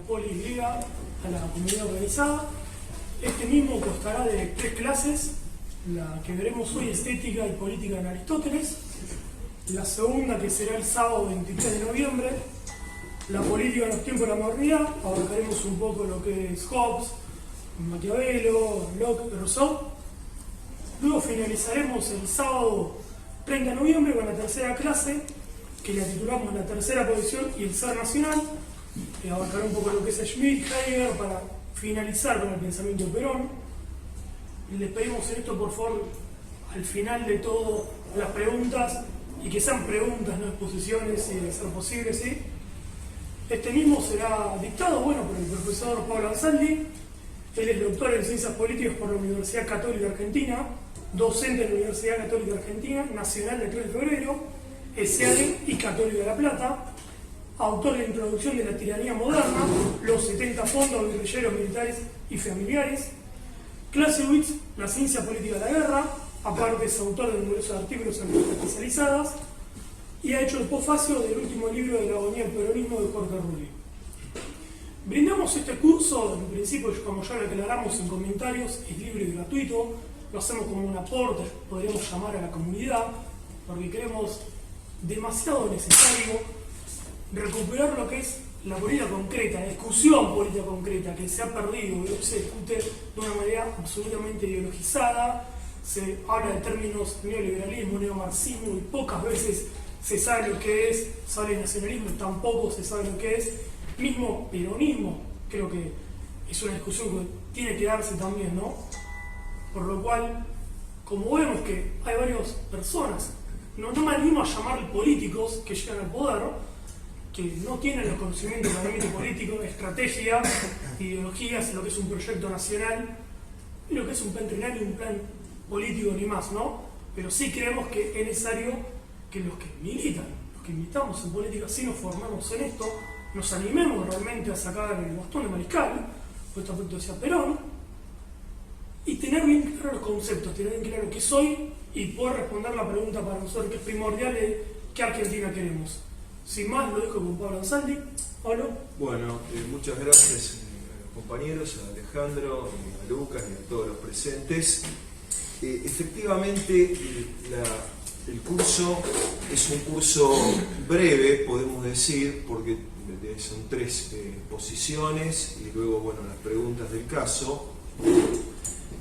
poli y liga, a la comunidad organizada. Este mismo constará de 3 clases. La que veremos hoy, estética y política en Aristóteles. La segunda, que será el sábado 23 de noviembre, la política en los tiempos de la modernidad. Abarcaremos un poco lo que es Hobbes, Maquiavelo, Locke, Rousseau. Luego finalizaremos el sábado 30 de noviembre con la tercera clase, que la titulamos La tercera posición y el ser nacional. Abarcará un poco lo que es Schmitt, Heidegger, para finalizar con el pensamiento de Perón. Y les pedimos en esto, por favor, al final de todo, las preguntas, y que sean preguntas, no exposiciones, y de ser posible, ¿sí? Este mismo será dictado, por el profesor Pablo Ansaldi. Él es doctor en Ciencias Políticas por la Universidad Católica Argentina, docente de la Universidad Católica Argentina, nacional del 3 de febrero, ESEADE y Católica de La Plata, autor de la Introducción de la Tiranía Moderna, los 70 fondos guerrilleros, militares y familiares, Clausewitz, la ciencia política de la guerra, aparte es autor de numerosos artículos en revistas especializadas, y ha hecho el posfacio del último libro de la agonía del peronismo de Jorge Rulli. Brindamos este curso, en principio, como ya lo aclaramos en comentarios, es libre y gratuito. Lo hacemos como un aporte, podríamos llamar a la comunidad, porque creemos demasiado necesario recuperar lo que es la política concreta, la discusión política concreta, que se ha perdido, y se discute de una manera absolutamente ideologizada. Se habla de términos neoliberalismo, neomarxismo, y pocas veces se sabe lo que es, se habla de nacionalismo, tampoco se sabe lo que es. Mismo peronismo, creo que es una discusión que tiene que darse también, ¿no? Por lo cual, como vemos que hay varias personas, no me animo a llamar políticos que llegan al poder, que no tienen los conocimientos del ámbito político, estrategia, ideologías, lo que es un proyecto nacional, y lo que es un plan trenario, un plan político ni más, ¿no? Pero sí creemos que es necesario que los que militan, los que militamos en política, sí nos formamos en esto, nos animemos realmente a sacar el bastón de mariscal, puesto a punto decía Perón, y tener bien claro los conceptos, tener bien claro qué soy y poder responder la pregunta para nosotros que es primordial de qué Argentina queremos. Sin más, lo dejo con Pablo Ansaldi. Pablo. Bueno, muchas gracias compañeros, a Alejandro, a Lucas y a todos los presentes. Efectivamente, el curso es un curso breve, podemos decir, porque son 3 posiciones y luego, las preguntas del caso.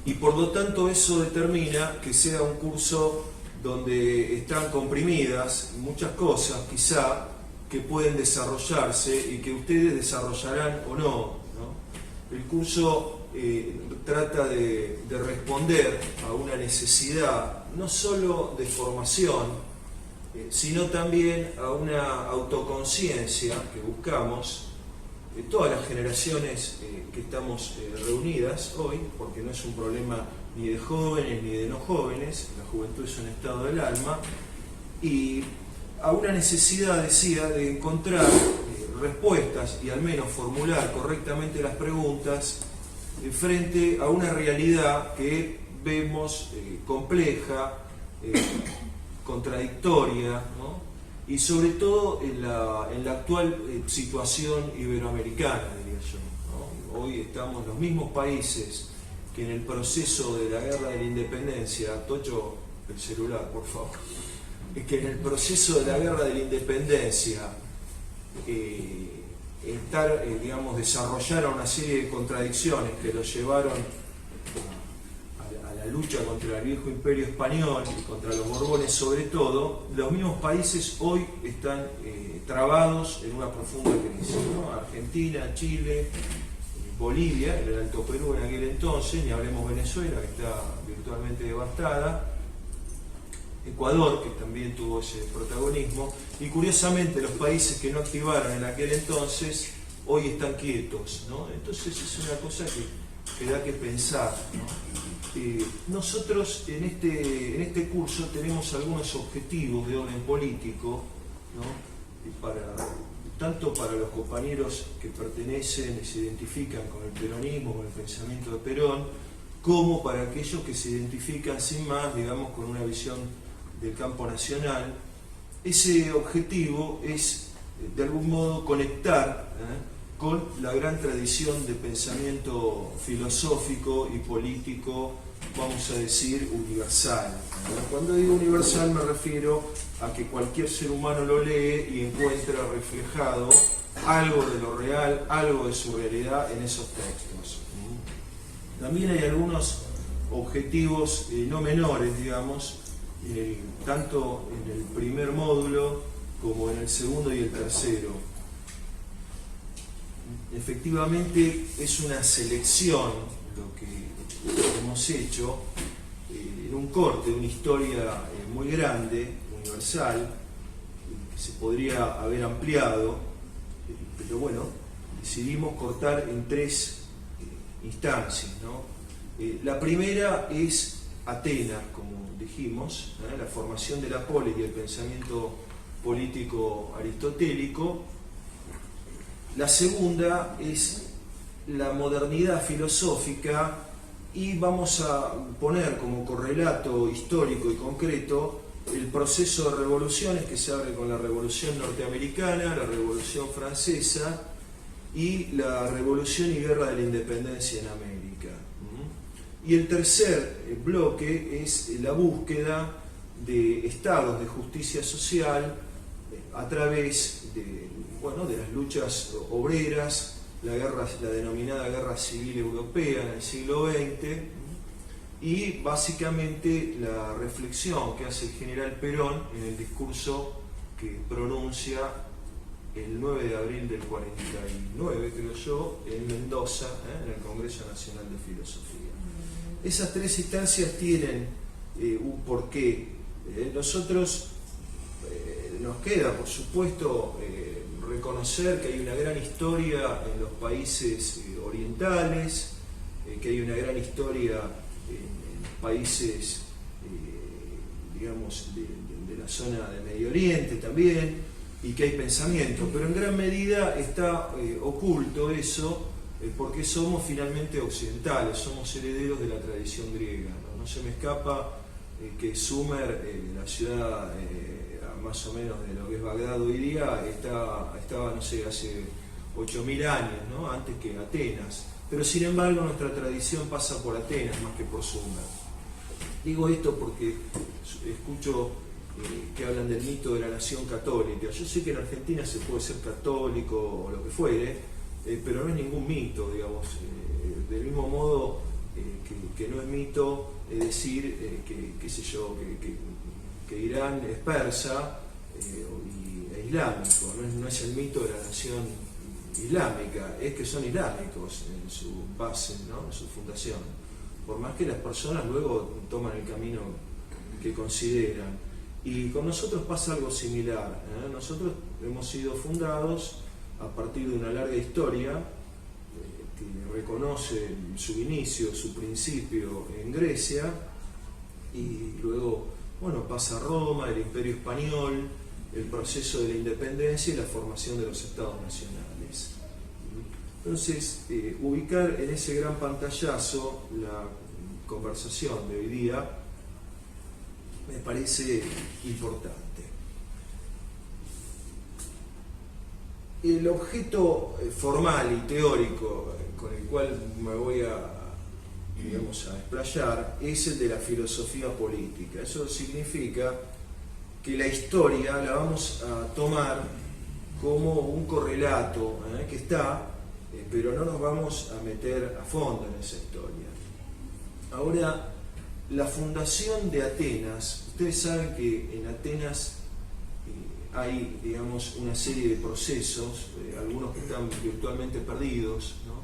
Y por lo tanto eso determina que sea un curso donde están comprimidas muchas cosas, quizá, que pueden desarrollarse y que ustedes desarrollarán o no. El curso trata de responder a una necesidad no solo de formación, sino también a una autoconciencia que buscamos todas las generaciones que estamos reunidas hoy, porque no es un problema ni de jóvenes ni de no jóvenes, la juventud es un estado del alma, y a una necesidad, decía, de encontrar respuestas y al menos formular correctamente las preguntas frente a una realidad que vemos compleja, contradictoria, ¿no? Y sobre todo en la actual situación iberoamericana, diría yo, ¿no? Hoy estamos los mismos países que en el proceso de la guerra de la independencia, Tocho, el celular, por favor, que en el proceso de la guerra de la independencia desarrollaron una serie de contradicciones que los llevaron a la lucha contra el viejo imperio español y contra los Borbones sobre todo. Los mismos países hoy están trabados en una profunda crisis, ¿no? Argentina, Chile, Bolivia, el Alto Perú en aquel entonces, ni hablemos Venezuela, que está virtualmente devastada, Ecuador, que también tuvo ese protagonismo, y curiosamente los países que no activaron en aquel entonces hoy están quietos, ¿no? Entonces es una cosa que da que pensar, ¿no? Nosotros en este curso tenemos algunos objetivos de orden político, ¿no? Tanto para los compañeros que pertenecen y se identifican con el peronismo, con el pensamiento de Perón, como para aquellos que se identifican sin más, digamos, con una visión del campo nacional. Ese objetivo es, de algún modo, conectar con la gran tradición de pensamiento filosófico y político, vamos a decir, universal. Cuando digo universal me refiero a que cualquier ser humano lo lee y encuentra reflejado algo de lo real, algo de su realidad en esos textos. También hay algunos objetivos no menores, digamos, tanto en el primer módulo como en el segundo y el tercero. Efectivamente es una selección lo que hemos hecho en un corte de una historia muy grande, universal, que se podría haber ampliado, pero bueno, decidimos cortar en tres instancias, ¿no? La primera es Atenas, como dijimos, la formación de la polis y el pensamiento político aristotélico. La segunda es la modernidad filosófica y vamos a poner como correlato histórico y concreto el proceso de revoluciones que se abre con la Revolución Norteamericana, la Revolución Francesa y la Revolución y Guerra de la Independencia en América. Y el tercer bloque es la búsqueda de estados de justicia social a través de las luchas obreras, la denominada Guerra Civil Europea en el siglo XX, y básicamente la reflexión que hace el general Perón en el discurso que pronuncia el 9 de abril del 49, creo yo, en Mendoza, en el Congreso Nacional de Filosofía. Esas tres instancias tienen un porqué. Nosotros nos queda, por supuesto, reconocer que hay una gran historia en los países orientales, que hay una gran historia en países, digamos, de la zona de Medio Oriente también, y que hay pensamiento, pero en gran medida está oculto eso, porque somos finalmente occidentales, somos herederos de la tradición griega. No se me escapa que Sumer, la ciudad más o menos de lo que es Bagdad hoy día, estaba, no sé, hace 8.000 años, ¿no? Antes que Atenas. Pero sin embargo nuestra tradición pasa por Atenas más que por Sumer. Digo esto porque escucho que hablan del mito de la nación católica. Yo sé que en Argentina se puede ser católico o lo que fuere, pero no es ningún mito, digamos. Del mismo modo que no es mito decir qué sé yo, que Irán es persa e islámico, no es el mito de la nación islámica, es que son islámicos en su base, ¿no? En su fundación, por más que las personas luego toman el camino que consideran. Y con nosotros pasa algo similar, Nosotros hemos sido fundados a partir de una larga historia que reconoce su inicio, su principio en Grecia, y luego pasa a Roma, el Imperio Español, el proceso de la independencia y la formación de los estados nacionales. Entonces, ubicar en ese gran pantallazo la conversación de hoy día me parece importante. El objeto formal y teórico con el cual me voy a explayar es el de la filosofía política. Eso significa que la historia la vamos a tomar como un correlato que está, pero no nos vamos a meter a fondo en esa historia. Ahora, la fundación de Atenas, ustedes saben que en Atenas hay, digamos, una serie de procesos, algunos que están virtualmente perdidos, ¿no?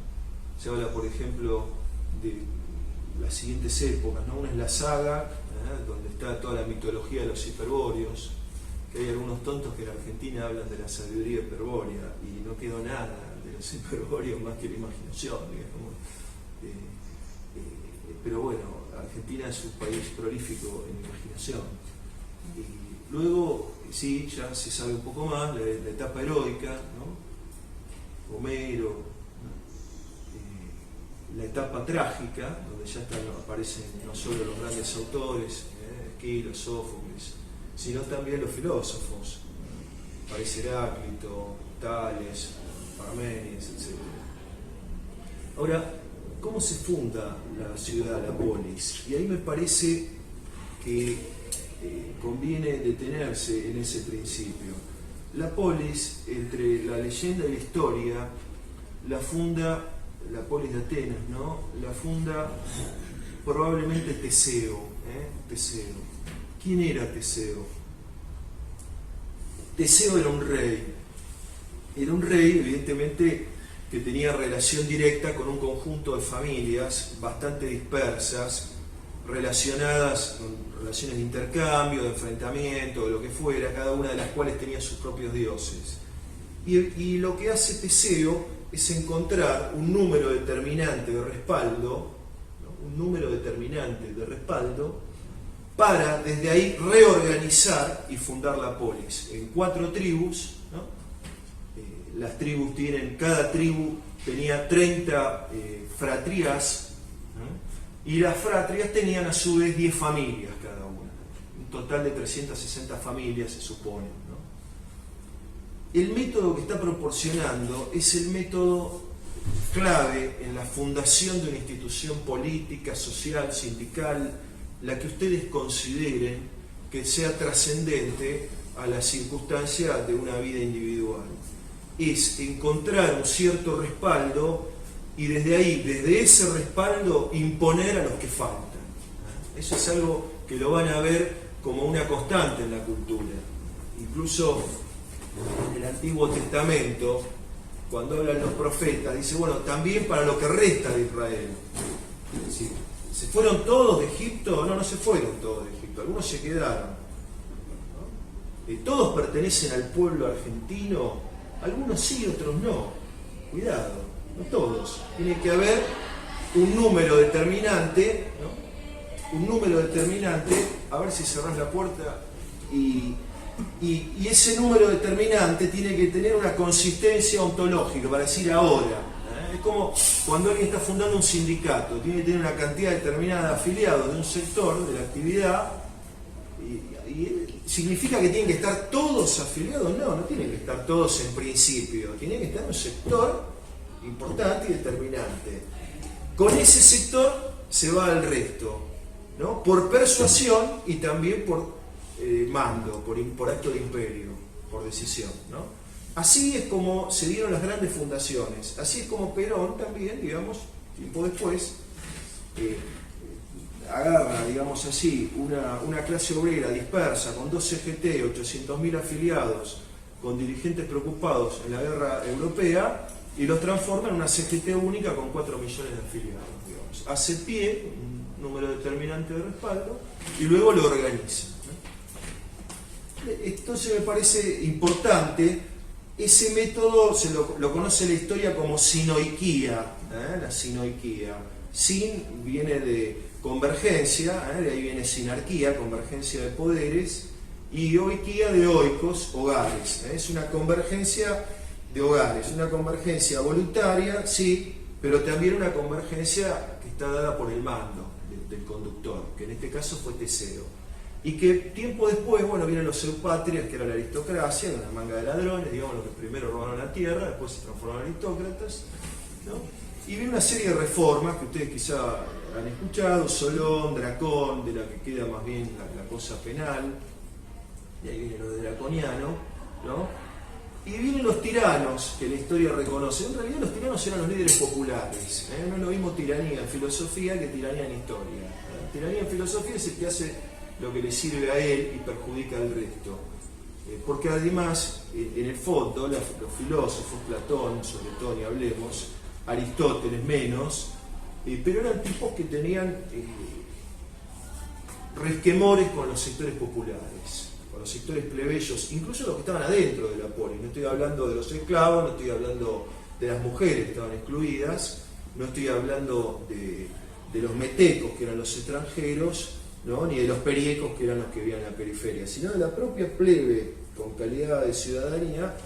Se habla, por ejemplo, de las siguientes épocas, ¿no? Una es la saga, donde está toda la mitología de los hiperbóreos, que hay algunos tontos que en Argentina hablan de la sabiduría hiperbórea y no quedó nada de los hiperbóreos más que la imaginación, digamos. Pero bueno, Argentina es un país prolífico en imaginación. Y luego, sí, ya se sabe un poco más, la etapa heroica, ¿no? Homero, ¿no? La etapa trágica, donde ya aparecen no solo los grandes autores, Esquilo, Sófocles, sino también los filósofos, aparece Heráclito, Tales, Parménides, etc. Ahora, ¿cómo se funda la ciudad, la polis? Y ahí me parece que conviene detenerse en ese principio. La polis, entre la leyenda y la historia, la funda, la polis de Atenas, ¿no? La funda probablemente Teseo. Teseo. ¿Quién era Teseo? Teseo era un rey. Era un rey, evidentemente, que tenía relación directa con un conjunto de familias bastante dispersas, relacionadas con relaciones de intercambio, de enfrentamiento, de lo que fuera, cada una de las cuales tenía sus propios dioses. Y lo que hace Teseo es encontrar un número determinante de respaldo, ¿no? Un número determinante de respaldo, para desde ahí reorganizar y fundar la polis en 4 tribus, ¿no? Las tribus tienen, cada tribu tenía 30 fratrias, ¿no? Y las fratrias tenían a su vez 10 familias cada una, un total de 360 familias se supone, ¿no? El método que está proporcionando es el método clave en la fundación de una institución política, social, sindical, la que ustedes consideren que sea trascendente a la circunstancia de una vida individual. Es encontrar un cierto respaldo y desde ahí, desde ese respaldo, imponer a los que faltan. Eso es algo que lo van a ver como una constante en la cultura. Incluso en el Antiguo Testamento, cuando hablan los profetas, dice, bueno, también para lo que resta de Israel. Es decir, ¿se fueron todos de Egipto? No, no se fueron todos de Egipto, algunos se quedaron, ¿no? Todos pertenecen al pueblo argentino, algunos sí, otros no. Cuidado, no todos. Tiene que haber un número determinante, ¿no? Un número determinante, a ver si cerrás la puerta, y ese número determinante tiene que tener una consistencia ontológica, para decir ahora. Es como cuando alguien está fundando un sindicato, tiene que tener una cantidad determinada de afiliados de un sector de la actividad, y ¿significa que tienen que estar todos afiliados? No, no tienen que estar todos en principio, tienen que estar en un sector importante y determinante. Con ese sector se va al resto, ¿no? Por persuasión y también por mando, por acto de imperio, por decisión, ¿no? Así es como se dieron las grandes fundaciones, así es como Perón también, digamos, tiempo después, agarra, digamos así, una clase obrera dispersa con 2 CGT, 800.000 afiliados, con dirigentes preocupados en la guerra europea, y los transforma en una CGT única con 4 millones de afiliados, digamos. Hace pie, un número determinante de respaldo, y luego lo organiza. Entonces me parece importante, ese método lo conoce la historia como sinoiquía, la sinoiquía. Sin viene de convergencia, de ahí viene sinarquía, convergencia de poderes, y oiquía de oikos, hogares. Es una convergencia de hogares, una convergencia voluntaria, sí, pero también una convergencia que está dada por el mando del conductor, que en este caso fue Teseo. Y que tiempo después, bueno, vienen los eupatrias, que era la aristocracia, una manga de ladrones, digamos, los que primero robaron la tierra, después se transformaron en aristócratas, ¿no? Y viene una serie de reformas que ustedes quizá han escuchado, Solón, Dracón, de la que queda más bien la cosa penal, y ahí viene lo de draconiano, ¿no? Y vienen los tiranos, que la historia reconoce. En realidad los tiranos eran los líderes populares, no es lo mismo tiranía en filosofía que tiranía en historia. Tiranía en filosofía es el que hace lo que le sirve a él y perjudica al resto. Porque además, en el fondo, los filósofos, Platón, sobre todo ni hablemos, Aristóteles menos, pero eran tipos que tenían resquemores con los sectores populares, con los sectores plebeyos, incluso los que estaban adentro de la polis. No estoy hablando de los esclavos, no estoy hablando de las mujeres que estaban excluidas, no estoy hablando de los metecos, que eran los extranjeros, ¿no? Ni de los periecos, que eran los que vivían en la periferia, sino de la propia plebe con calidad de ciudadanía.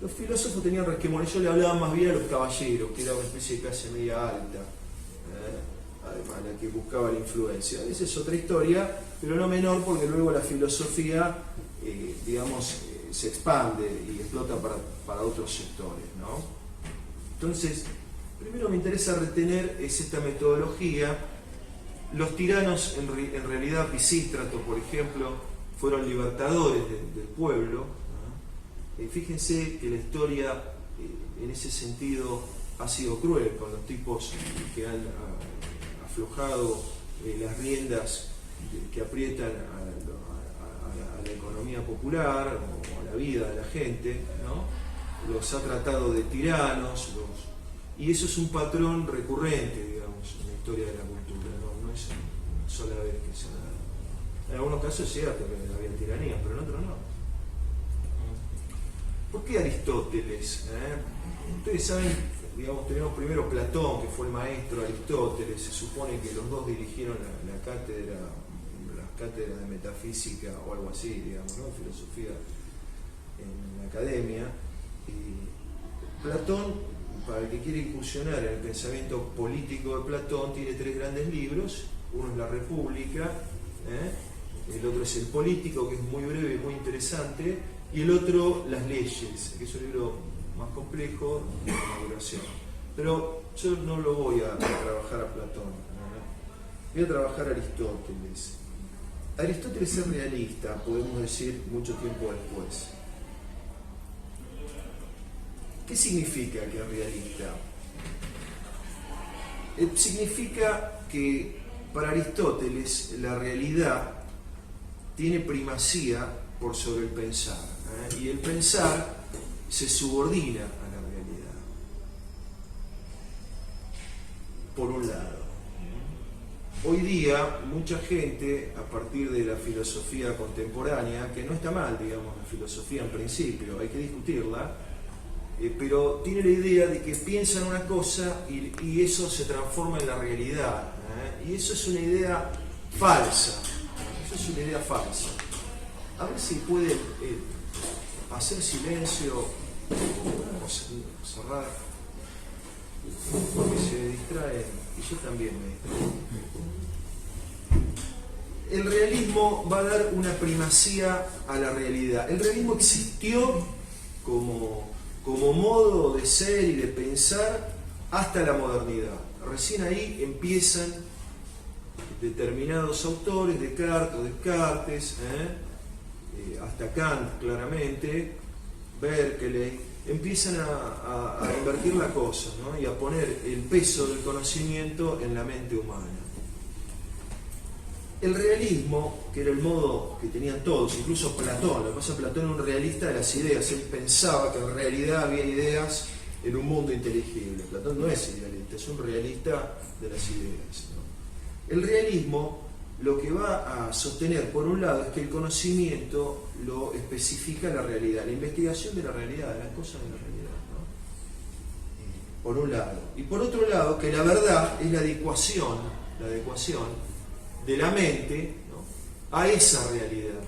Los filósofos tenían resquemores. Yo le hablaba más bien a los caballeros, que era una especie de clase media alta, además la que buscaba la influencia. Esa es otra historia, pero no menor, porque luego la filosofía digamos, se expande y explota para otros sectores, ¿no? Entonces, primero me interesa retener es esta metodología. Los tiranos, en realidad, Pisístrato, por ejemplo, fueron libertadores del pueblo, ¿no? Fíjense que la historia, en ese sentido, ha sido cruel con los tipos que han aflojado las riendas que aprietan a la economía popular o a la vida de la gente, ¿no? Los ha tratado de tiranos, y eso es un patrón recurrente, digamos, en la historia de la cultura, no es una sola vez que se da. En algunos casos es cierto que había tiranía, pero en otros no. ¿Por qué Aristóteles? Ustedes saben, digamos, tenemos primero Platón, que fue el maestro, Aristóteles, se supone que los dos dirigieron las cátedras de metafísica o algo así, digamos, ¿no? Filosofía en la academia. Y Platón, para el que quiere incursionar en el pensamiento político de Platón, tiene 3 grandes libros. Uno es La República, el otro es El Político, que es muy breve y muy interesante, y el otro Las Leyes, que es un libro más complejo de maduración. Pero yo no lo voy a trabajar a Platón, voy a trabajar a Aristóteles. Aristóteles es realista, podemos decir, mucho tiempo después. ¿Qué significa que es realista? Significa que para Aristóteles la realidad tiene primacía por sobre el pensar, y el pensar se subordina a la realidad. Por un lado. Hoy día mucha gente, a partir de la filosofía contemporánea, que no está mal, digamos, la filosofía en principio, hay que discutirla, pero tiene la idea de que piensan una cosa y eso se transforma en la realidad, y eso es una idea falsa. Eso es una idea falsa. A ver si pueden hacer silencio o cerrar, porque se distraen, y yo también me distraigo. El realismo va a dar una primacía a la realidad. El realismo existió como modo de ser y de pensar hasta la modernidad. Recién ahí empiezan determinados autores, Descartes, hasta Kant claramente, Berkeley, empiezan a invertir la cosa, ¿no? Y a poner el peso del conocimiento en la mente humana. El realismo, que era el modo que tenían todos, incluso Platón, lo que pasa es que Platón era un realista de las ideas, él pensaba que en realidad había ideas en un mundo inteligible. Platón no es idealista, es un realista de las ideas, ¿no? El realismo lo que va a sostener, por un lado, es que el conocimiento lo especifica la realidad, la investigación de la realidad, de las cosas de la realidad, ¿no? Por un lado. Y por otro lado, que la verdad es la adecuación de la mente, ¿no?, a esa realidad,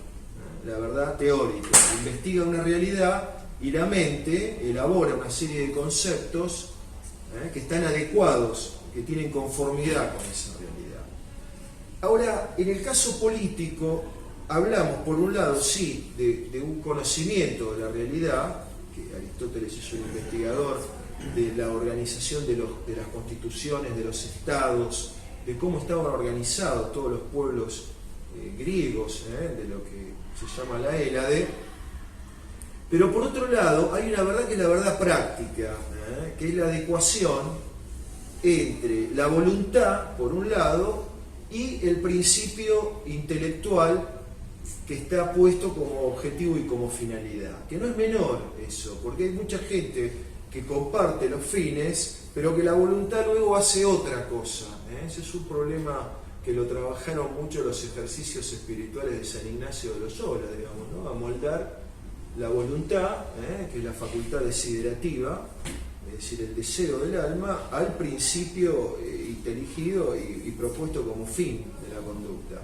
¿no? La verdad teórica. Investiga una realidad y la mente elabora una serie de conceptos que están adecuados, que tienen conformidad con esa realidad. Ahora, en el caso político, hablamos por un lado, sí, de un conocimiento de la realidad, que Aristóteles es un investigador de la organización de las constituciones, de los estados, de cómo estaban organizados todos los pueblos griegos, de lo que se llama la Hélade. Pero por otro lado, hay una verdad que es la verdad práctica, que es la adecuación entre la voluntad, por un lado, y el principio intelectual que está puesto como objetivo y como finalidad. Que no es menor eso, porque hay mucha gente que comparte los fines, pero que la voluntad luego hace otra cosa. Ese es un problema que lo trabajaron mucho los ejercicios espirituales de San Ignacio de Loyola, digamos, ¿no? Amoldar la voluntad, que es la facultad desiderativa, es decir, el deseo del alma, al principio inteligido y propuesto como fin de la conducta.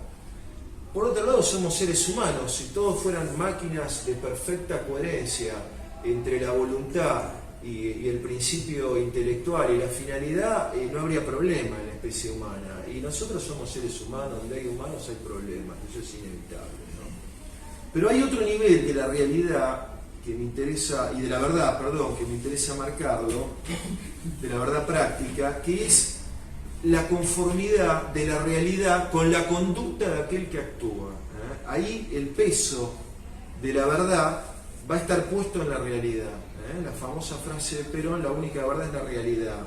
Por otro lado, somos seres humanos. Si todos fueran máquinas de perfecta coherencia entre la voluntad y el principio intelectual y la finalidad, no habría problema en la especie humana. Y nosotros somos seres humanos, donde hay humanos hay problemas, eso es inevitable, ¿no? Pero hay otro nivel de la realidad que me interesa, y de la verdad, perdón, que me interesa marcarlo, de la verdad práctica, que es la conformidad de la realidad con la conducta de aquel que actúa. Ahí el peso de la verdad va a estar puesto en la realidad. La famosa frase de Perón, la única verdad es la realidad.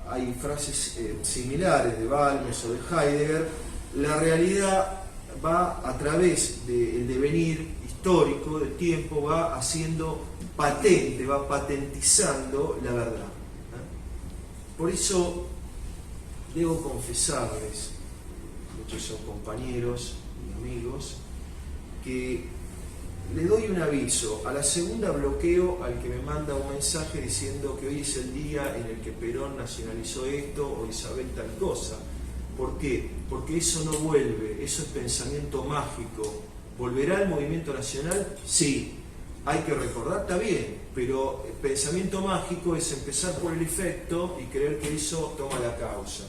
Hay frases similares de Balmes o de Heidegger. La realidad va a través del devenir histórico del tiempo, va haciendo patente, va patentizando la verdad. Por eso debo confesarles, muchos son compañeros y amigos, que le doy un aviso. A la segunda bloqueo al que me manda un mensaje diciendo que hoy es el día en el que Perón nacionalizó esto o Isabel tal cosa. ¿Por qué? Porque eso no vuelve, eso es pensamiento mágico. ¿Volverá el movimiento nacional? Sí. Hay que recordar, está bien, pero el pensamiento mágico es empezar por el efecto y creer que eso toma la causa,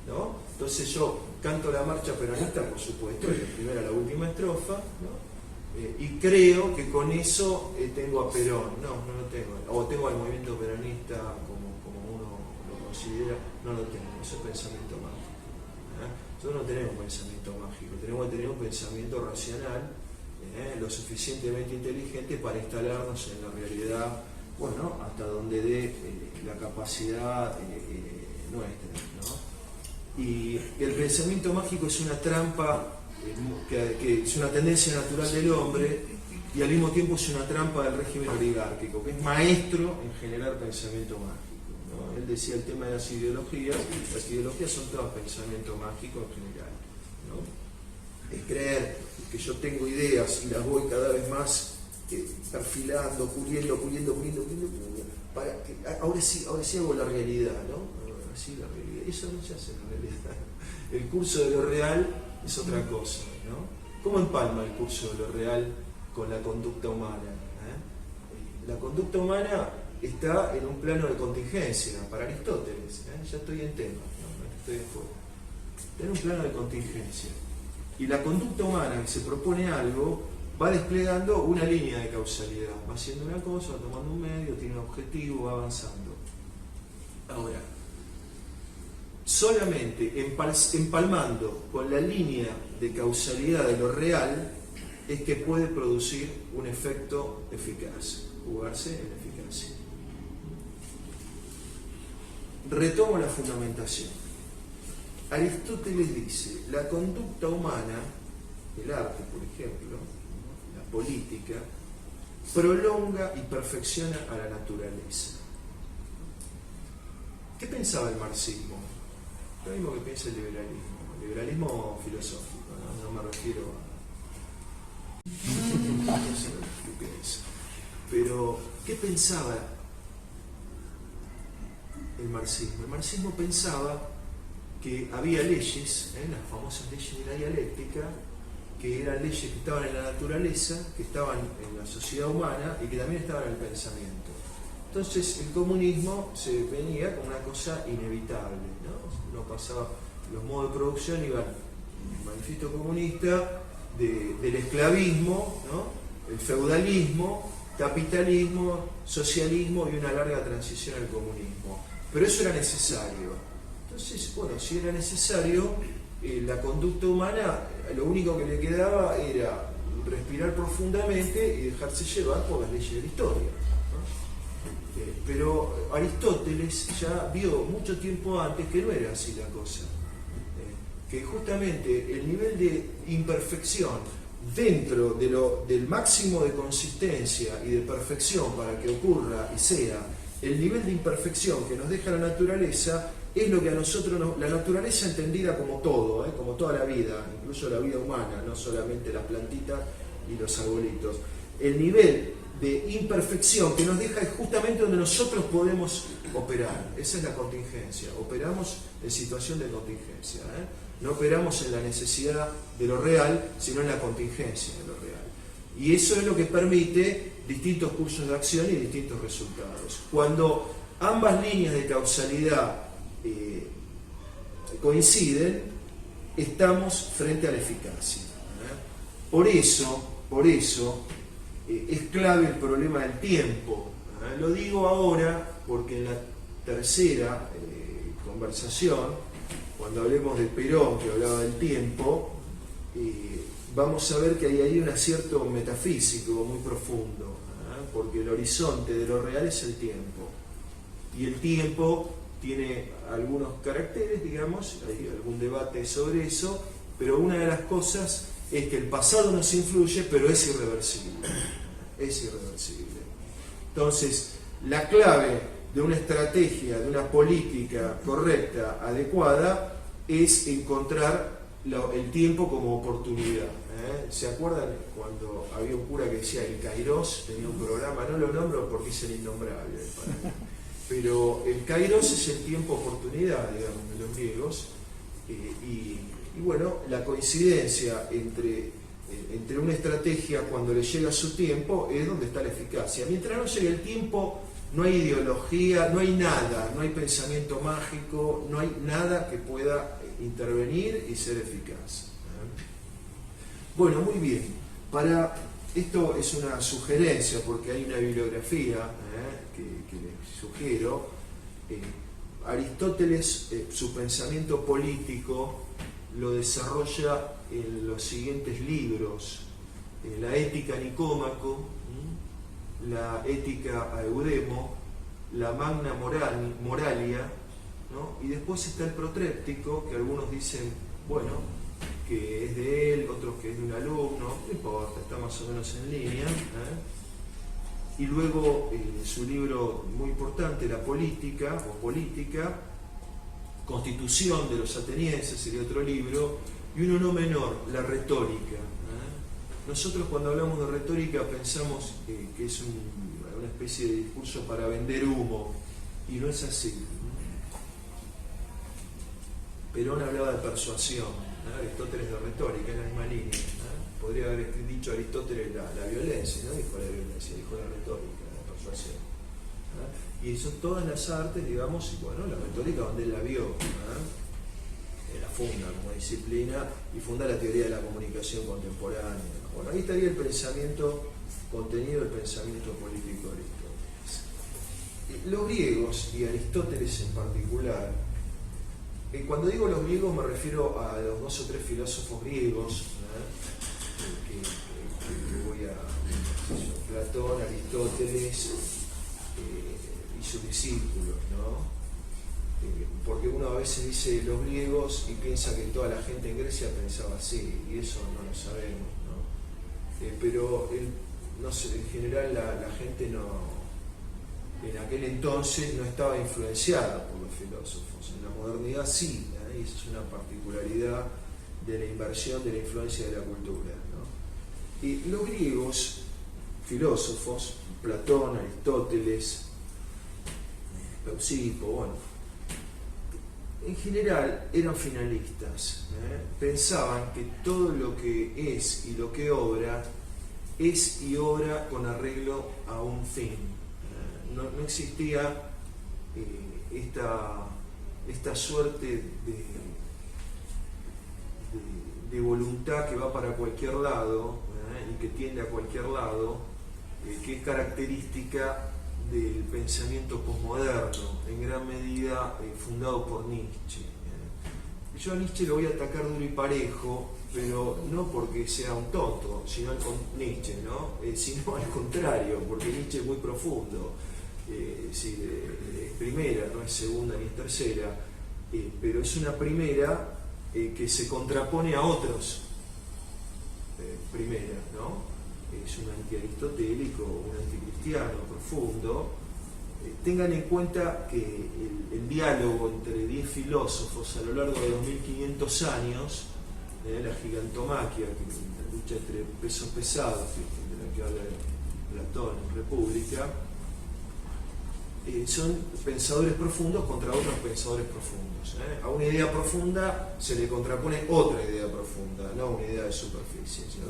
¿no? Entonces yo canto la marcha peronista, por supuesto, de la primera a la última estrofa, ¿no? Y creo que con eso tengo a Perón. No lo tengo. O tengo al movimiento peronista como uno lo considera. No lo tengo. Eso es pensamiento mágico. Nosotros no tenemos pensamiento mágico. Tenemos que tener un pensamiento racional, lo suficientemente inteligente para instalarnos en la realidad, bueno, hasta donde dé la capacidad nuestra, ¿no? Y el pensamiento mágico es una trampa, que es una tendencia natural del hombre, y al mismo tiempo es una trampa del régimen oligárquico, que es maestro en generar pensamiento mágico, ¿no? Él decía el tema de las ideologías son todas pensamiento mágico en general, ¿no? Es creer que yo tengo ideas y las voy cada vez más perfilando, puliendo, para que ahora sí hago la realidad, ¿no? Ahora sí la realidad. Eso no se hace en la realidad. El curso de lo real es otra cosa, ¿no? ¿Cómo empalma el curso de lo real con la conducta humana? La conducta humana está en un plano de contingencia, para Aristóteles, ya estoy en tema, no estoy de acuerdo. Está en un plano de contingencia. Y la conducta humana que se propone algo va desplegando una línea de causalidad, va haciendo una cosa, va tomando un medio, tiene un objetivo, va avanzando. Ahora, solamente empalmando con la línea de causalidad de lo real es que puede producir un efecto eficaz, jugarse en eficacia. Retomo la fundamentación. Aristóteles dice, la conducta humana, el arte por ejemplo, la política, prolonga y perfecciona a la naturaleza. ¿Qué pensaba el marxismo? Lo mismo que piensa el liberalismo filosófico, no me refiero a... no sé lo que piensa. Pero, ¿qué pensaba el marxismo? El marxismo pensaba que había leyes, las famosas leyes de la dialéctica, que eran leyes que estaban en la naturaleza, que estaban en la sociedad humana y que también estaban en el pensamiento. Entonces el comunismo se venía como una cosa inevitable, ¿no? No pasaba, los modos de producción iban, el manifiesto comunista, del esclavismo, ¿no? El feudalismo, capitalismo, socialismo y una larga transición al comunismo. Pero eso era necesario. Entonces, bueno, si era necesario, la conducta humana, lo único que le quedaba era respirar profundamente y dejarse llevar por las leyes de la historia, ¿no? Pero Aristóteles ya vio mucho tiempo antes que no era así la cosa, que justamente el nivel de imperfección dentro del máximo de consistencia y de perfección para que ocurra y sea el nivel de imperfección que nos deja la naturaleza es lo que a nosotros, la naturaleza entendida como todo, como toda la vida, incluso la vida humana, no solamente las plantitas y los arbolitos. El nivel de imperfección que nos deja es justamente donde nosotros podemos operar. Esa es la contingencia. Operamos en situación de contingencia. No operamos en la necesidad de lo real, sino en la contingencia de lo real. Y eso es lo que permite distintos cursos de acción y distintos resultados. Cuando ambas líneas de causalidad coinciden, estamos frente a la eficacia. Por eso, es clave el problema del tiempo. Lo digo ahora porque en la tercera conversación, cuando hablemos de Perón, que hablaba del tiempo, vamos a ver que hay ahí un acierto metafísico muy profundo, porque el horizonte de lo real es el tiempo. Y el tiempo tiene algunos caracteres, digamos, hay algún debate sobre eso, pero una de las cosas es que el pasado nos influye, pero es irreversible. Es irreversible. Entonces, la clave de una estrategia, de una política correcta, adecuada, es encontrar el tiempo como oportunidad. ¿Se acuerdan cuando había un cura que decía el Kairos, tenía un programa, no lo nombro porque es el innombrable para mí, pero el Kairos es el tiempo oportunidad, digamos, de los griegos, y bueno, la coincidencia entre una estrategia cuando le llega su tiempo es donde está la eficacia. Mientras no llegue el tiempo, no hay ideología, no hay nada, no hay pensamiento mágico, no hay nada que pueda intervenir y ser eficaz. Bueno, muy bien. Esto es una sugerencia porque hay una bibliografía que les sugiero. Aristóteles, su pensamiento político lo desarrolla en los siguientes libros: la Ética a Nicómaco, la Ética a Eudemo, la Magna Moralia, ¿no? Y después está el Protréptico, que algunos dicen, bueno, que es de él, otros que es de un alumno, no importa, está más o menos en línea. Y luego su libro muy importante, La Política, o Política, Constitución de los Atenienses, sería otro libro, y uno no menor, La Retórica. Nosotros cuando hablamos de retórica pensamos que es una especie de discurso para vender humo, y no es así. Perón hablaba de persuasión, Aristóteles de retórica, en la misma línea. Podría haber dicho Aristóteles la violencia, no dijo la violencia, dijo la retórica, la persuasión. Y son todas las artes, digamos, y bueno, la retórica donde él la vio, la funda como disciplina y funda la teoría de la comunicación contemporánea. Bueno, ahí estaría el pensamiento contenido, el pensamiento político de Aristóteles. Los griegos, y Aristóteles en particular, cuando digo los griegos me refiero a los 2 o 3 filósofos griegos, que voy a Platón, Aristóteles y sus discípulos, ¿no? Porque uno a veces dice los griegos y piensa que toda la gente en Grecia pensaba así, y eso no lo sabemos, ¿no? Pero no sé, en general la gente en aquel entonces no estaba influenciada por los filósofos. En la modernidad sí, y esa es una particularidad de la inversión de la influencia de la cultura, ¿no? Y los griegos filósofos, Platón, Aristóteles, Leucipo, bueno, en general eran finalistas, pensaban que todo lo que es y lo que obra es y obra con arreglo a un fin. No existía esta suerte de voluntad que va para cualquier lado y que tiende a cualquier lado, que es característica del pensamiento posmoderno, en gran medida fundado por Nietzsche. Yo a Nietzsche lo voy a atacar duro y parejo, pero no porque sea un tonto, sino Nietzsche, ¿no? Sino al contrario, porque Nietzsche es muy profundo. Es primera, no es segunda ni es tercera, pero es una primera que se contrapone a otros primeras, ¿no? Es un antiaristotélico, un anticristiano profundo. Tengan en cuenta que el diálogo entre 10 filósofos a lo largo de 2500 años, la gigantomaquia, la lucha entre pesos pesados, de la que habla Platón en República, son pensadores profundos contra otros pensadores profundos. A una idea profunda se le contrapone otra idea profunda, no una idea de superficie, sino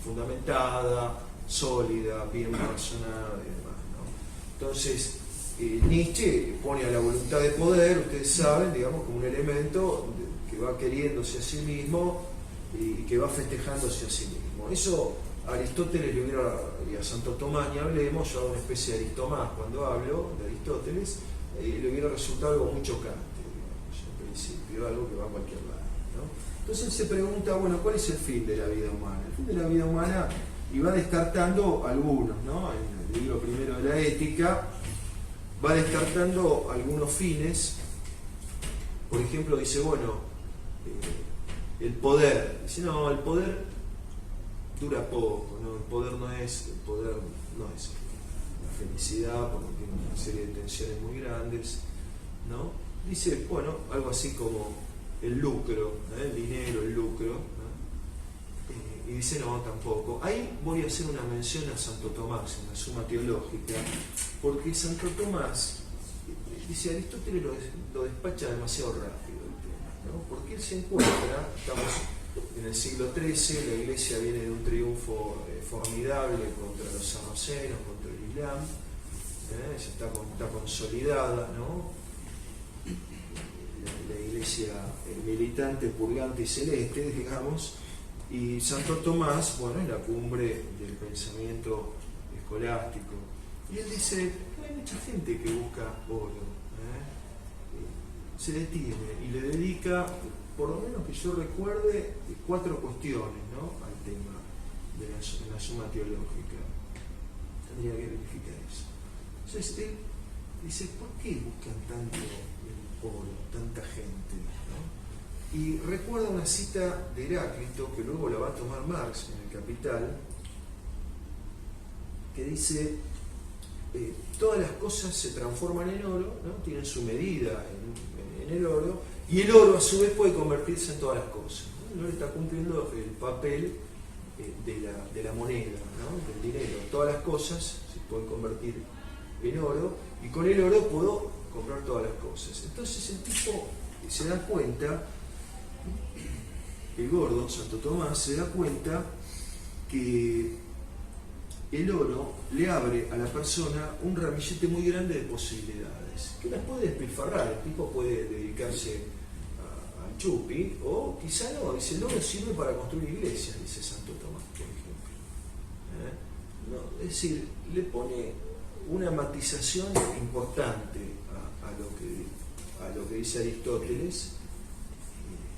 fundamentada, sólida, bien razonada y demás, ¿no? Entonces, Nietzsche pone a la voluntad de poder, ustedes saben, digamos, como un elemento que va queriéndose a sí mismo y que va festejándose a sí mismo. Eso a Aristóteles y a Santo Tomás ni hablemos, yo hago una especie de Aristomás cuando hablo de Aristóteles, le hubiera resultado algo muy chocante, digamos, en principio, algo que va a cualquier lado, ¿no? Entonces él se pregunta, bueno, ¿cuál es el fin de la vida humana? El fin de la vida humana, y va descartando algunos, ¿no? En el libro primero de la Ética, va descartando algunos fines. Por ejemplo, dice, bueno, el poder. Dice, no, el poder dura poco, ¿no? El poder no es la felicidad, porque tiene una serie de tensiones muy grandes, ¿no? Dice, bueno, algo así como el lucro, el dinero, el lucro, ¿no? Y dice, no, tampoco. Ahí voy a hacer una mención a Santo Tomás en la Suma Teológica, porque Santo Tomás, dice, Aristóteles lo despacha demasiado rápido el tema, ¿no? Porque él se encuentra, estamos en el siglo XIII, la Iglesia viene de un triunfo formidable contra los sarracenos, contra el Islam, ya está consolidada, ¿no? La Iglesia militante, purgante y celeste, digamos, y Santo Tomás, bueno, es la cumbre del pensamiento escolástico. Y él dice, hay mucha gente que busca oro, se detiene y le dedica, por lo menos que yo recuerde, 4 cuestiones, ¿no?, al tema de la Suma Teológica. Tendría que verificar eso. Entonces él dice, ¿por qué buscan tanto el oro, tanta gente, ¿no? Y recuerda una cita de Heráclito, que luego la va a tomar Marx en el Capital, que dice, todas las cosas se transforman en oro, ¿no? Tienen su medida en el oro, y el oro a su vez puede convertirse en todas las cosas, ¿no? El oro está cumpliendo el papel de la moneda, ¿no?, del dinero. Todas las cosas se pueden convertir en oro, y con el oro puedo comprar todas las cosas. Entonces el tipo se da cuenta, el gordo, Santo Tomás, se da cuenta que el oro le abre a la persona un ramillete muy grande de posibilidades, que las puede despilfarrar. El tipo puede dedicarse al chupi, o quizá no. Dice, el oro sirve para construir iglesias, dice Santo Tomás, por ejemplo. No, es decir, le pone una matización importante a lo que dice Aristóteles,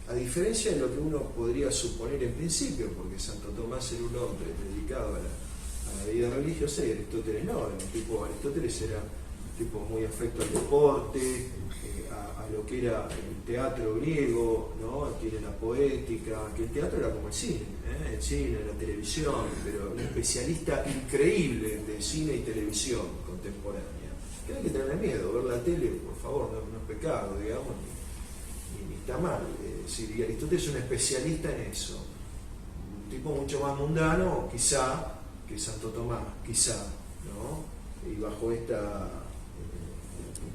a diferencia de lo que uno podría suponer en principio, porque Santo Tomás era un hombre dedicado a la vida religiosa y Aristóteles no. Aristóteles era un tipo muy afecto al deporte, a lo que era el teatro griego, ¿no? Tiene la poética, que el teatro era como el cine, el cine, la televisión, pero un especialista increíble de cine y televisión contemporánea. Que no hay que tenerle miedo, ver la tele, por favor, no es pecado, digamos, ni está mal. Y Aristóteles es un especialista en eso, un tipo mucho más mundano, quizá, que Santo Tomás, quizá, ¿no? Y bajo esta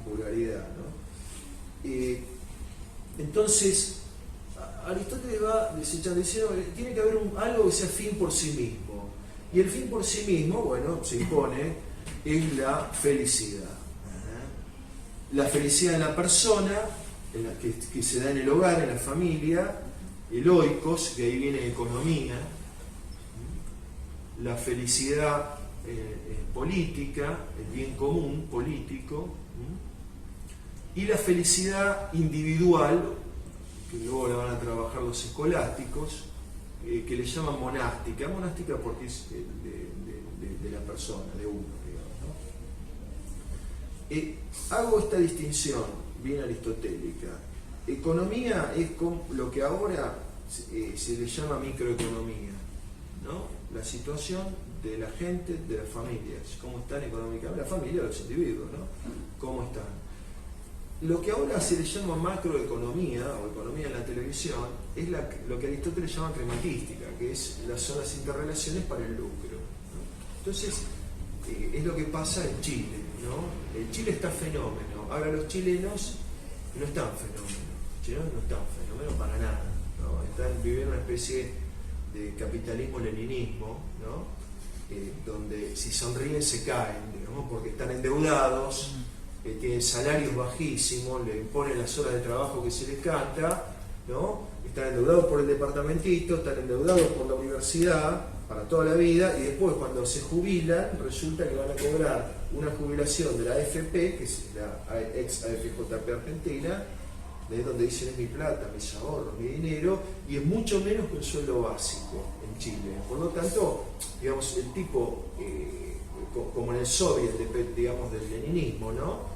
vulgaridad, ¿no? Entonces, Aristóteles va desechando, diciendo que tiene que haber algo que sea fin por sí mismo. Y el fin por sí mismo, bueno, se impone, es la felicidad. La felicidad de la persona, que se da en el hogar, en la familia, el oikos, que ahí viene economía, la felicidad política, el bien común político, y la felicidad individual, que luego la van a trabajar los escolásticos, que le llaman monástica porque es de la persona, de uno, digamos, ¿no? Hago esta distinción bien aristotélica. Economía es lo que ahora se le llama microeconomía, ¿no? La situación de la gente, de las familias, cómo están económicamente, la familia, los individuos, ¿no? Cómo están. Lo que ahora se le llama macroeconomía, o economía en la televisión, es lo que Aristóteles llama crematística, que son las interrelaciones para el lucro, ¿no? Entonces, es lo que pasa en Chile, ¿no? En Chile está fenómeno. Ahora los chilenos no están fenómeno. Los chilenos no están fenómeno para nada, ¿no? Están viviendo una especie de capitalismo-leninismo, ¿no? Donde si sonríen se caen, digamos, porque están endeudados, tienen salarios bajísimos, le imponen las horas de trabajo que se les canta, ¿no? Están endeudados por el departamentito, están endeudados por la universidad, para toda la vida, y después cuando se jubilan resulta que van a cobrar una jubilación de la AFP, que es la ex AFJP Argentina, de donde dicen es mi plata, mis ahorros, mi dinero, y es mucho menos que un sueldo básico en Chile. Por lo tanto, digamos, el tipo, como en el soviet, digamos, del leninismo, ¿no?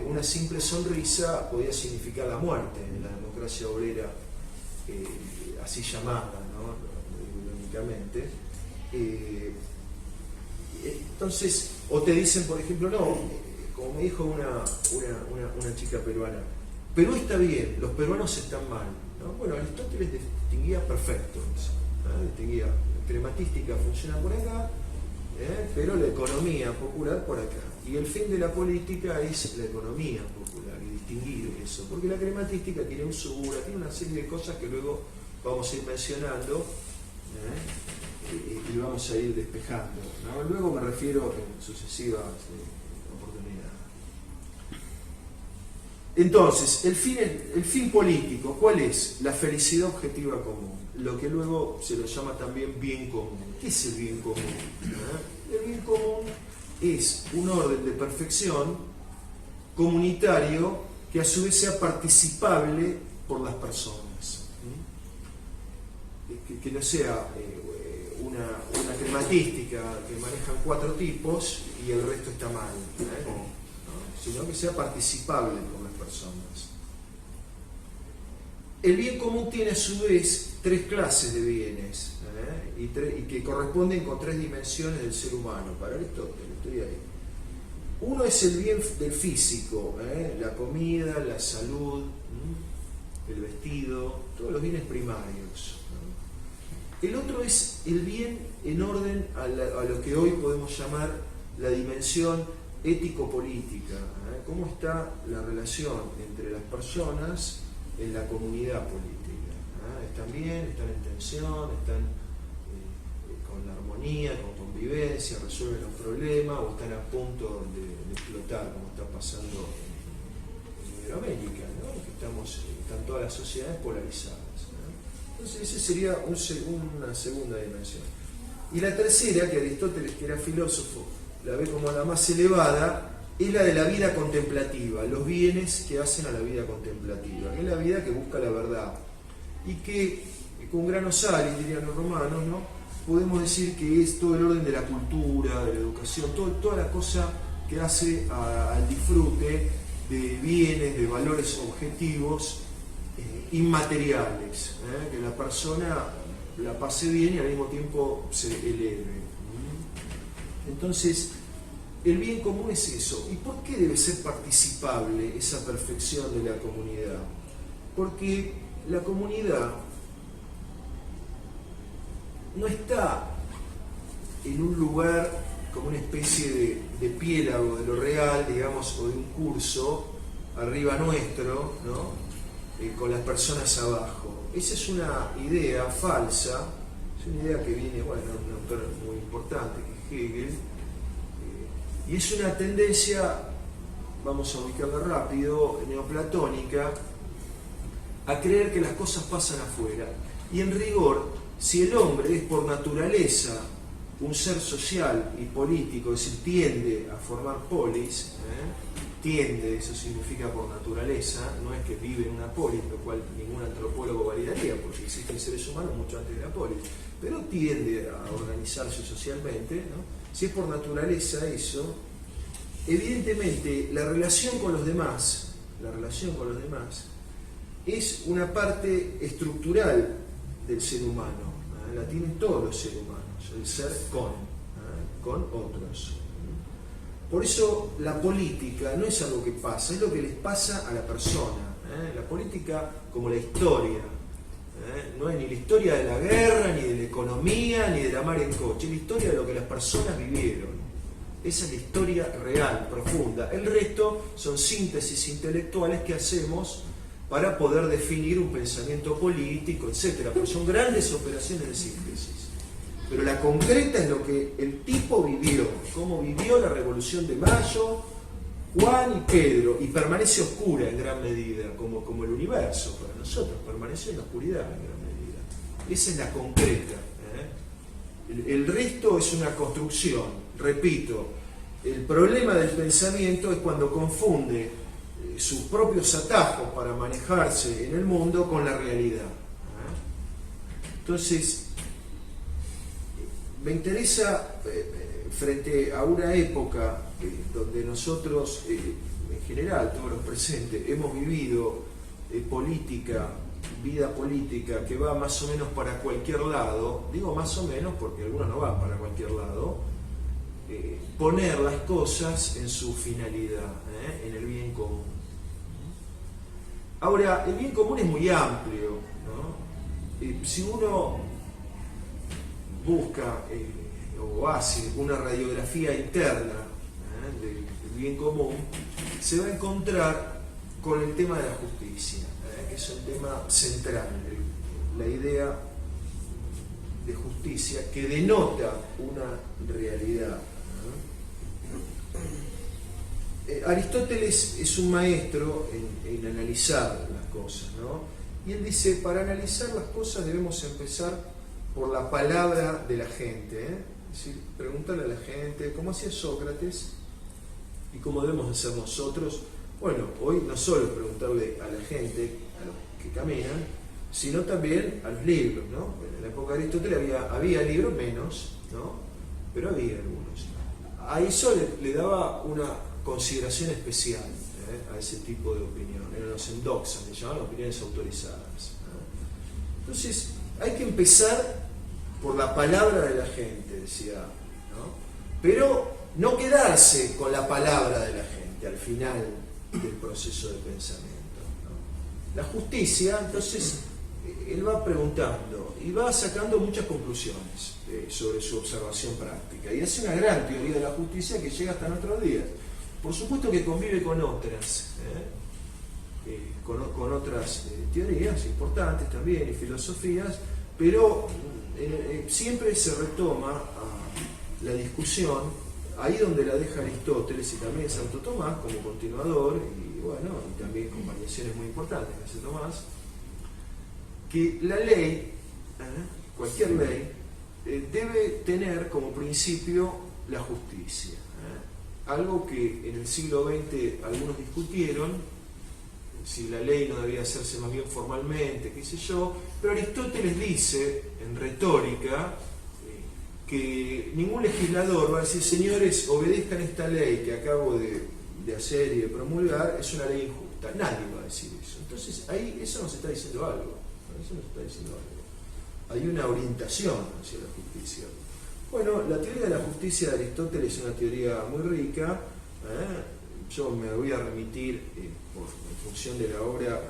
Una simple sonrisa podía significar la muerte en la democracia obrera, así llamada, ¿no? Irónicamente. Entonces, o te dicen, por ejemplo, no, como me dijo una chica peruana, Perú está bien, los peruanos están mal, ¿no? Bueno, Aristóteles distinguía perfecto eso, ¿no? Distinguía, la crematística funciona por acá, pero la economía popular por acá. Y el fin de la política es la economía popular, y distinguir eso, porque la crematística tiene usura, tiene una serie de cosas que luego vamos a ir mencionando, y vamos a ir despejando, ¿no? Luego me refiero en sucesivas oportunidades. Entonces, el fin político, ¿cuál es? La felicidad objetiva común, lo que luego se lo llama también bien común. ¿Qué es el bien común? El bien común es un orden de perfección comunitario que a su vez sea participable por las personas. Que no sea una crematística que manejan 4 tipos y el resto está mal, ¿no? Sino que sea participable por las personas. El bien común tiene a su vez 3 clases de bienes, y que corresponden con 3 dimensiones del ser humano. Para Aristóteles, estoy ahí. Uno es el bien del físico, la comida, la salud, el vestido, todos los bienes primarios. El otro es el bien en orden a lo que hoy podemos llamar la dimensión ético-política. ¿Cómo está la relación entre las personas en la comunidad política? ¿Están bien? ¿Están en tensión? ¿Están con la armonía, con convivencia? ¿Resuelven los problemas? ¿O están a punto de explotar, como está pasando en Iberoamérica, ¿no? Que están todas las sociedades polarizadas. Entonces, esa sería una segunda dimensión. Y la tercera, que Aristóteles, que era filósofo, la ve como la más elevada, es la de la vida contemplativa, los bienes que hacen a la vida contemplativa, que es la vida que busca la verdad. Y que, con grano sal, dirían los romanos, ¿no? Podemos decir que es todo el orden de la cultura, de la educación, toda la cosa que hace al disfrute de bienes, de valores objetivos, inmateriales, que la persona la pase bien y al mismo tiempo se eleve. Entonces, el bien común es eso. ¿Y por qué debe ser participable esa perfección de la comunidad? Porque la comunidad no está en un lugar como una especie de piélago de lo real, digamos, o de un curso arriba nuestro, ¿no? Con las personas abajo. Esa es una idea falsa, es una idea que viene, bueno, de un autor muy importante, que es Hegel, y es una tendencia, vamos a ubicarla rápido, neoplatónica, a creer que las cosas pasan afuera. Y en rigor, si el hombre es por naturaleza un ser social y político, es decir, tiende a formar polis, tiende, eso significa por naturaleza, no es que vive en una polis, lo cual ningún antropólogo validaría, porque existen seres humanos mucho antes de la polis, pero tiende a organizarse socialmente, ¿no? Si es por naturaleza eso, evidentemente la relación con los demás es una parte estructural del ser humano, la tienen todos los seres humanos, el ser con otros. Por eso la política no es algo que pasa, es lo que les pasa a la persona. La política, como la historia, no es ni la historia de la guerra, ni de la economía, ni de la mar en coche, es la historia de lo que las personas vivieron. Esa es la historia real, profunda. El resto son síntesis intelectuales que hacemos para poder definir un pensamiento político, etc. Pero son grandes operaciones de síntesis. Pero la concreta es lo que el tipo vivió, cómo vivió la Revolución de Mayo, Juan y Pedro, y permanece oscura en gran medida, como el universo para nosotros, permanece en la oscuridad en gran medida. Esa es la concreta, El resto es una construcción. Repito, el problema del pensamiento es cuando confunde sus propios atajos para manejarse en el mundo con la realidad. Entonces, me interesa, frente a una época donde nosotros, en general, todos los presentes, hemos vivido vida política que va más o menos para cualquier lado, digo más o menos porque algunos no van para cualquier lado, poner las cosas en su finalidad, en el bien común. Ahora, el bien común es muy amplio, ¿no? Si uno busca o hace una radiografía interna del bien común, se va a encontrar con el tema de la justicia, que es un tema central, la idea de justicia que denota una realidad. Aristóteles es un maestro en analizar las cosas, ¿no? Y él dice, para analizar las cosas debemos empezar por la palabra de la gente, es decir, preguntarle a la gente, como hacía Sócrates y cómo debemos hacer nosotros. Bueno, hoy no solo preguntarle a la gente, a los que caminan, sino también a los libros, ¿no? Bueno, en la época de Aristóteles había libros menos, ¿no? Pero había algunos. A eso le daba una consideración especial a ese tipo de opinión. Eran los endoxas, le llamaban opiniones autorizadas. Entonces, hay que empezar por la palabra de la gente, decía, ¿no? Pero no quedarse con la palabra de la gente al final del proceso de pensamiento, ¿no? La justicia, entonces, él va preguntando y va sacando muchas conclusiones sobre su observación práctica y hace una gran teoría de la justicia que llega hasta nuestros días. Por supuesto que convive con otras, con otras teorías importantes también y filosofías, pero siempre se retoma a la discusión ahí donde la deja Aristóteles y también Santo Tomás como continuador, y bueno, y también con variaciones muy importantes de Santo Tomás, que la ley, cualquier ley, debe tener como principio la justicia. Algo que en el siglo XX algunos discutieron, si la ley no debía hacerse más bien formalmente, qué sé yo, pero Aristóteles dice, en retórica, que ningún legislador va a decir, señores, obedezcan esta ley que acabo de hacer y de promulgar, es una ley injusta. Nadie va a decir eso. Entonces, ahí eso nos está diciendo algo. Eso nos está diciendo algo. Hay una orientación hacia la justicia. Bueno, la teoría de la justicia de Aristóteles es una teoría muy rica. Yo me voy a remitir, en función de la obra,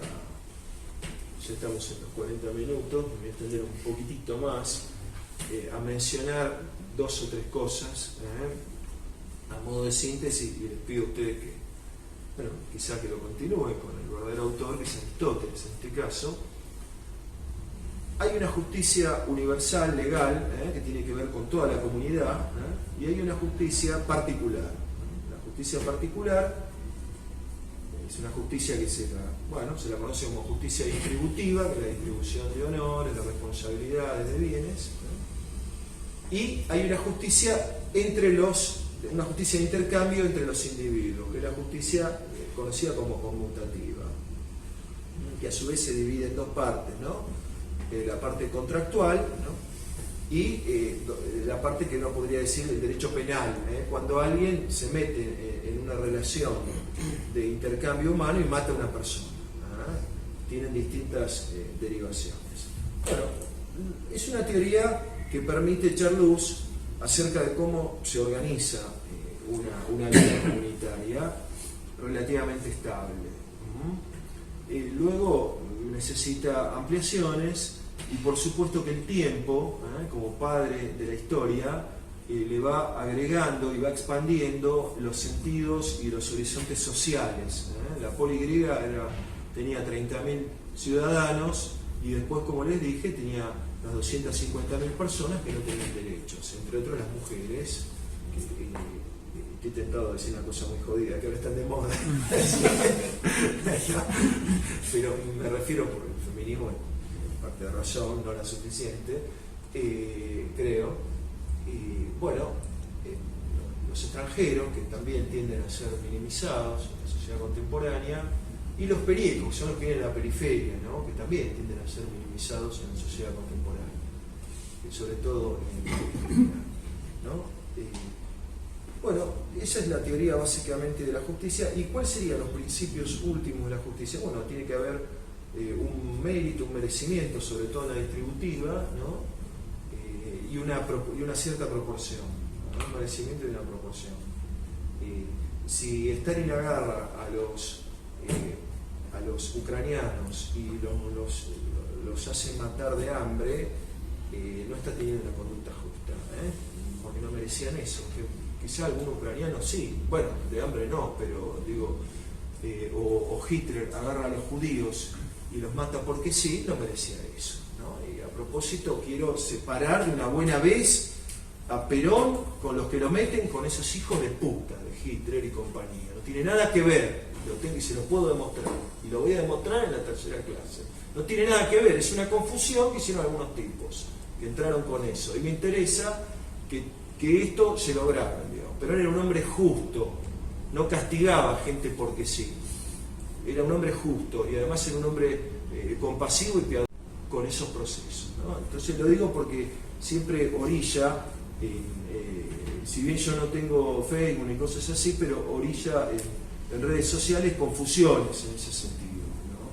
ya estamos en los 40 minutos, me voy a extender un poquitito más, a mencionar dos o tres cosas, a modo de síntesis, y les pido a ustedes que, bueno, quizá que lo continúen con el verdadero autor, que es Aristóteles en este caso. Hay una justicia universal, legal, que tiene que ver con toda la comunidad, y hay una justicia particular. La justicia particular es una justicia que se la conoce como justicia distributiva, que es la distribución de honores, de responsabilidades, de bienes. Y hay una justicia una justicia de intercambio entre los individuos, que es la justicia conocida como conmutativa, que a su vez se divide en dos partes, ¿no? La parte contractual, ¿no? Y la parte que uno podría decir el derecho penal, cuando alguien se mete en una relación de intercambio humano y mata a una persona. Tienen distintas derivaciones. Bueno, es una teoría que permite echar luz acerca de cómo se organiza una vida comunitaria relativamente estable. Luego necesita ampliaciones y por supuesto que el tiempo, como padre de la historia, le va agregando y va expandiendo los sentidos y los horizontes sociales. La poli griega tenía 30.000 ciudadanos y después, como les dije, tenía las 250.000 personas que no tenían derechos, entre otros las mujeres, que estoy tentado de decir una cosa muy jodida, que ahora están de moda, pero me refiero por el feminismo, en parte de razón, no la suficiente, creo, los extranjeros, que también tienden a ser minimizados en la sociedad contemporánea, y los periféricos, que son los que vienen de la periferia, ¿no? Que también tienden a ser minimizados en la sociedad contemporánea, sobre todo en el periferia, ¿no? Esa es la teoría básicamente de la justicia. ¿Y cuáles serían los principios últimos de la justicia? Bueno, tiene que haber un mérito, un merecimiento, sobre todo en la distributiva, ¿no? Y una cierta proporción, ¿no? Un merecimiento y una proporción. Si Stalin agarra a los ucranianos y los hace matar de hambre, no está teniendo una conducta justa, porque no merecían eso. Quizá algún ucraniano sí, bueno, de hambre no, pero digo, o Hitler agarra a los judíos y los mata porque sí, no merecía eso, ¿no? Y a propósito, quiero separar de una buena vez a Perón con los que lo meten, con esos hijos de puta de Hitler y compañía. No tiene nada que ver, y se lo puedo demostrar, y lo voy a demostrar en la tercera clase. No tiene nada que ver, es una confusión que hicieron algunos tipos que entraron con eso, y me interesa que esto se lograra, digamos. Perón era un hombre justo, no castigaba a gente porque sí, era un hombre justo y además era un hombre compasivo y piadoso con esos procesos, ¿no? Entonces lo digo porque siempre orilla, si bien yo no tengo Facebook ni cosas así, pero orilla en redes sociales confusiones en ese sentido, ¿no?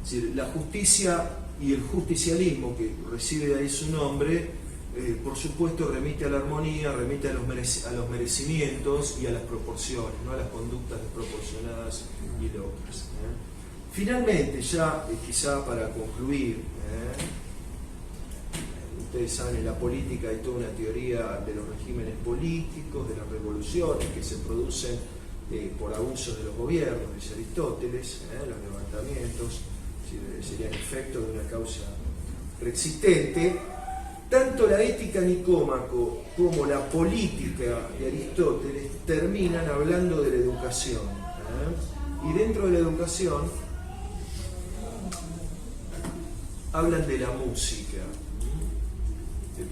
Es decir, la justicia y el justicialismo, que recibe de ahí su nombre, por supuesto remite a la armonía, remite a los merecimientos y a las proporciones, no a las conductas desproporcionadas y locas. Finalmente, ya quizá para concluir, ustedes saben, en la política hay toda una teoría de los regímenes políticos, de las revoluciones que se producen por abusos de los gobiernos, dice Aristóteles, los levantamientos serían efecto de una causa preexistente. Tanto la ética Nicómaco como la política de Aristóteles terminan hablando de la educación. Y dentro de la educación hablan de la música.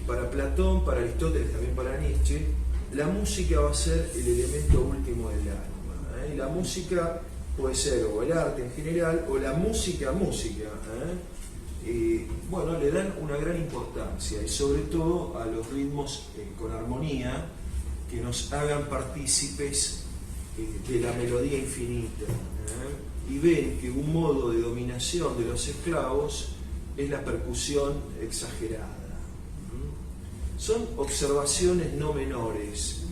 Para Platón, para Aristóteles, también para Nietzsche, la música va a ser el elemento último del alma. Y la música puede ser o el arte en general o la música. Le dan una gran importancia y sobre todo a los ritmos con armonía que nos hagan partícipes de la melodía infinita, y ven que un modo de dominación de los esclavos es la percusión exagerada. Son observaciones no menores,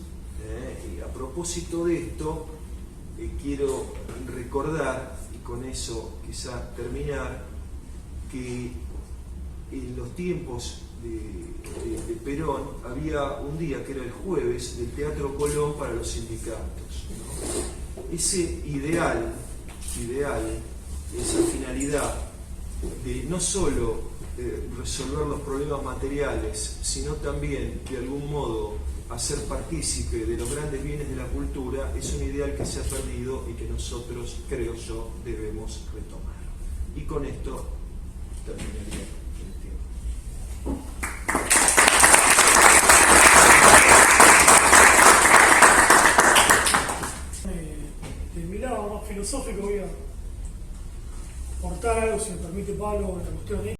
y a propósito de esto quiero recordar, y con eso quizá terminar, que en los tiempos de Perón había un día que era el jueves del Teatro Colón para los sindicatos, ¿no? Ese ideal, esa finalidad de no solo resolver los problemas materiales, sino también de algún modo hacer partícipe de los grandes bienes de la cultura, es un ideal que se ha perdido y que nosotros, creo yo, debemos retomar. Y con esto terminaría el tiempo. De mi lado más filosófico voy a aportar algo, si me permite Pablo, en la cuestión de